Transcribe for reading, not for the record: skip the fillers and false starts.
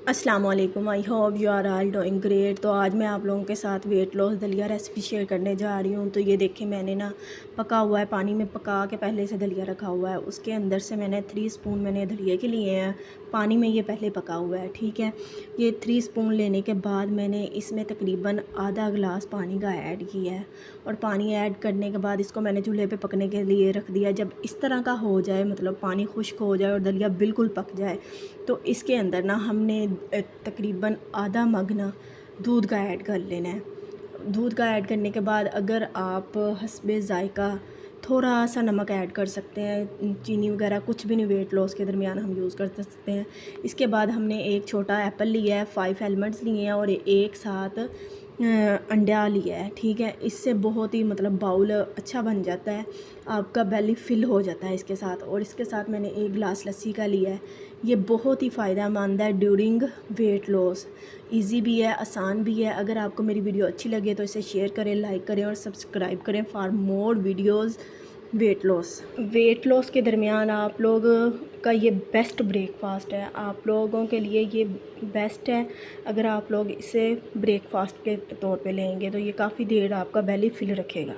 अस्सलाम वालेकुम। I hope you are all doing great. तो आज मैं आप लोगों के साथ वेट लॉस दलिया रेसिपी शेयर करने जा रही हूँ। तो ये देखिए, मैंने ना पका हुआ है, पानी में पका के पहले से दलिया रखा हुआ है। उसके अंदर से मैंने 3 स्पून मैंने दलिया के लिए हैं, पानी में ये पहले पका हुआ है, ठीक है। ये 3 स्पून लेने के बाद मैंने इसमें तकरीबन आधा गिलास पानी का ऐड किया है। और पानी ऐड करने के बाद इसको मैंने चूल्हे पे पकने के लिए रख दिया। जब इस तरह का हो जाए, मतलब पानी खुश्क हो जाए और दलिया बिल्कुल पक जाए, तो इसके अंदर ना हमने तकरीबन आधा मग ना दूध का ऐड कर लेना है। दूध का ऐड करने के बाद अगर आप हस्बे ज़ायका थोड़ा सा नमक ऐड कर सकते हैं, चीनी वगैरह कुछ भी नहीं, वेट लॉस के दरमियान हम यूज़ कर सकते हैं। इसके बाद हमने एक छोटा एप्पल लिया है, 5 आलमंड्स लिए हैं और एक साथ अंडा लिया है, ठीक है। इससे बहुत ही मतलब बाउल अच्छा बन जाता है, आपका बेली फिल हो जाता है इसके साथ। और इसके साथ मैंने 1 गिलास लस्सी का लिया है। ये बहुत ही फ़ायदेमंद है ड्यूरिंग वेट लॉस, इजी भी है, आसान भी है। अगर आपको मेरी वीडियो अच्छी लगे तो इसे शेयर करें, लाइक करें और सब्सक्राइब करें for more videos weight loss के दरमियान आप लोग का ये बेस्ट ब्रेकफास्ट है। आप लोगों के लिए ये बेस्ट है। अगर आप लोग इसे ब्रेकफास्ट के तौर पे लेंगे तो ये काफ़ी देर आपका बेली फिल रखेगा।